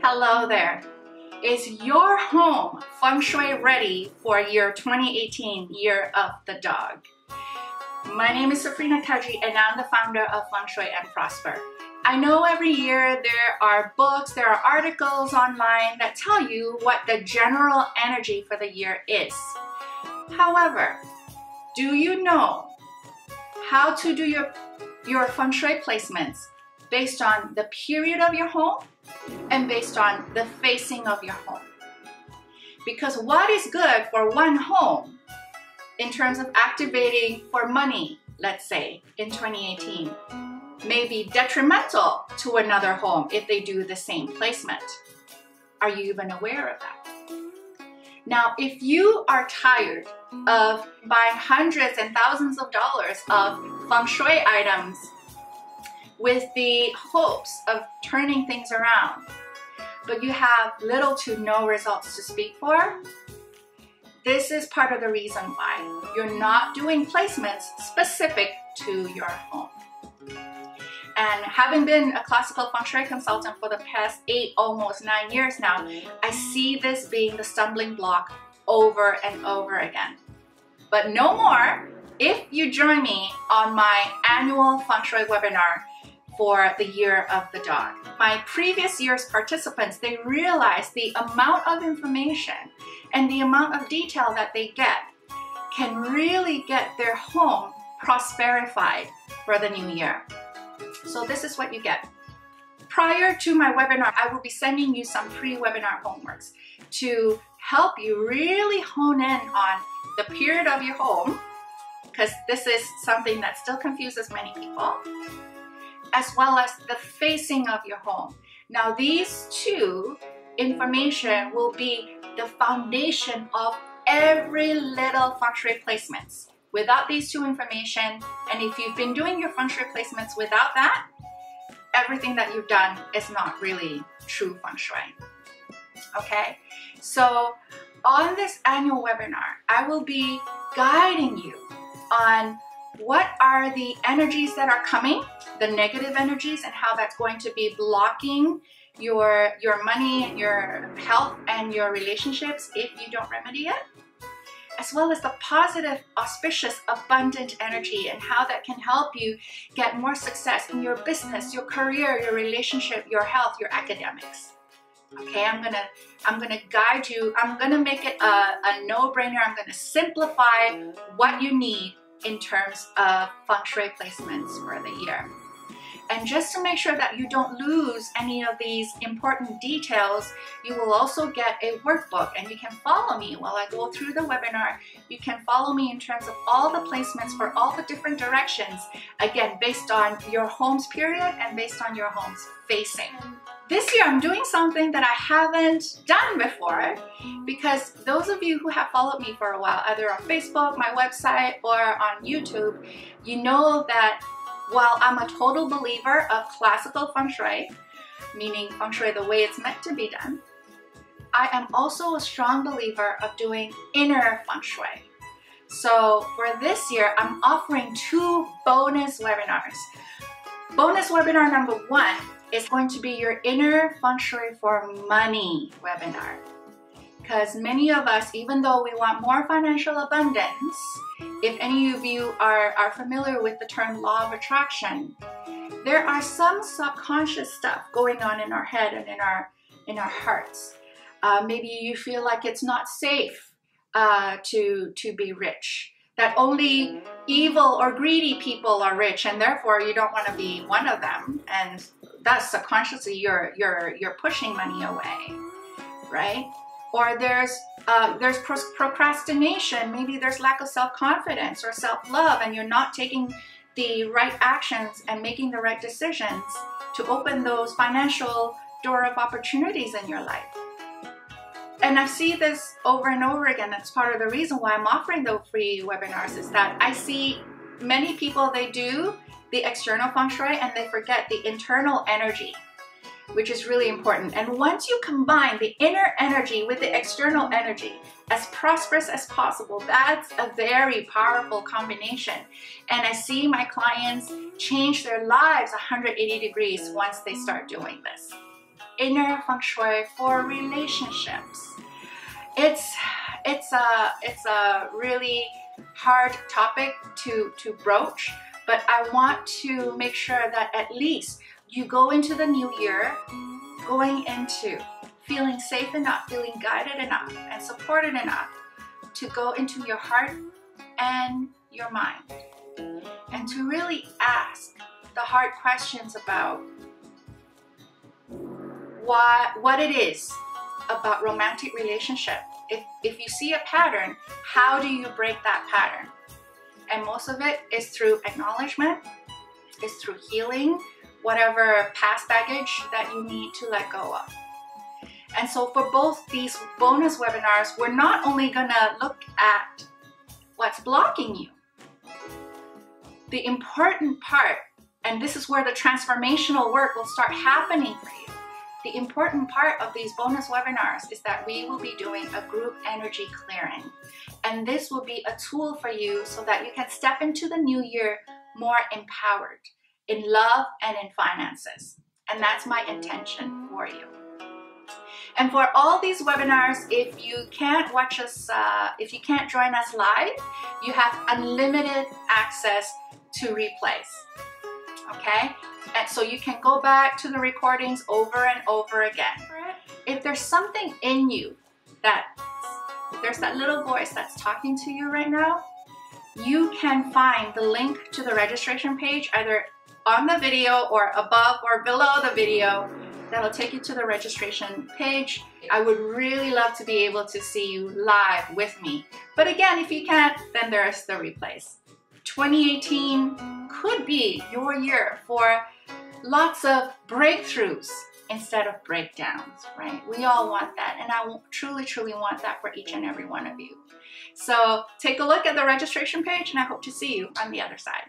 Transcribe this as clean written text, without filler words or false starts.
Hello there. Is your home Feng Shui ready for year 2018, Year of the Dog? My name is Safrina Kadri and I'm the founder of Feng Shui and Prosper. I know every year there are books, there are articles online that tell you what the general energy for the year is. However, do you know how to do your Feng Shui placements based on the period of your home and based on the facing of your home? Because what is good for one home in terms of activating for money, let's say, in 2018, may be detrimental to another home if they do the same placement. Are you even aware of that? Now, if you are tired of buying hundreds and thousands of dollars of Feng Shui items with the hopes of turning things around, but you have little to no results to speak for, this is part of the reason why you're not doing placements specific to your home. And having been a classical Feng Shui consultant for the past 8, almost 9 years now, I see this being the stumbling block over and over again. But no more if you join me on my annual Feng Shui webinar for the Year of the Dog. My previous year's participants, they realized the amount of information and the amount of detail that they get can really get their home prosperified for the new year. So this is what you get. Prior to my webinar, I will be sending you some pre-webinar homeworks to help you really hone in on the period of your home, because this is something that still confuses many people, as well as the facing of your home. Now, these two information will be the foundation of every little Feng Shui placements. Without these two information, and if you've been doing your Feng Shui placements without that, everything that you've done is not really true Feng Shui. Okay? So on this annual webinar, I will be guiding you on what are the energies that are coming, the negative energies, and how that's going to be blocking your money and your health and your relationships if you don't remedy it, as well as the positive, auspicious, abundant energy and how that can help you get more success in your business, your career, your relationship, your health, your academics. Okay, I'm gonna guide you. I'm gonna make it a no-brainer. I'm gonna simplify what you need in terms of Feng Shui placements for the year. And just to make sure that you don't lose any of these important details, you will also get a workbook, and you can follow me while I go through the webinar. You can follow me in terms of all the placements for all the different directions, again, based on your home's period and based on your home's facing. This year, I'm doing something that I haven't done before, because those of you who have followed me for a while, either on Facebook, my website, or on YouTube, you know that while I'm a total believer of classical Feng Shui, meaning Feng Shui the way it's meant to be done, I am also a strong believer of doing inner Feng Shui. So for this year, I'm offering 2 bonus webinars. Bonus webinar number 1 is going to be your inner Feng Shui for money webinar. Because many of us, even though we want more financial abundance, if any of you are familiar with the term law of attraction, there are some subconscious stuff going on in our head and in our hearts. Maybe you feel like it's not safe to be rich, that only evil or greedy people are rich, and therefore you don't want to be one of them, and thus subconsciously you're pushing money away, right? Or there's procrastination. Maybe there's lack of self-confidence or self-love, and you're not taking the right actions and making the right decisions to open those financial door of opportunities in your life. And I see this over and over again. That's part of the reason why I'm offering those free webinars, is that I see many people, they do the external Feng Shui and they forget the internal energy, which is really important. And once you combine the inner energy with the external energy as prosperous as possible, that's a very powerful combination. And I see my clients change their lives 180 degrees once they start doing this. inner feng shui for relationships. It's a really hard topic to broach, but I want to make sure that at least you go into the new year going into feeling safe enough, feeling guided enough, and supported enough to go into your heart and your mind, and to really ask the hard questions about what it is about romantic relationship. If you see a pattern, how do you break that pattern? And most of it is through acknowledgement, is through healing, whatever past baggage that you need to let go of. And so for both these bonus webinars, we're not only gonna look at what's blocking you. The important part, and this is where the transformational work will start happening for you, the important part of these bonus webinars is that we will be doing a group energy clearing. And this will be a tool for you so that you can step into the new year more empowered in love and in finances. And that's my intention for you. And for all these webinars, if you can't watch us, if you can't join us live, you have unlimited access to replays. Okay? And so you can go back to the recordings over and over again. If there's something in you there's that little voice that's talking to you right now, you can find the link to the registration page either on the video or above or below the video. That'll take you to the registration page. I would really love to be able to see you live with me. But again, if you can't, then there's the replays. 2018 could be your year for lots of breakthroughs instead of breakdowns, right? We all want that, and I truly, truly want that for each and every one of you. So take a look at the registration page, and I hope to see you on the other side.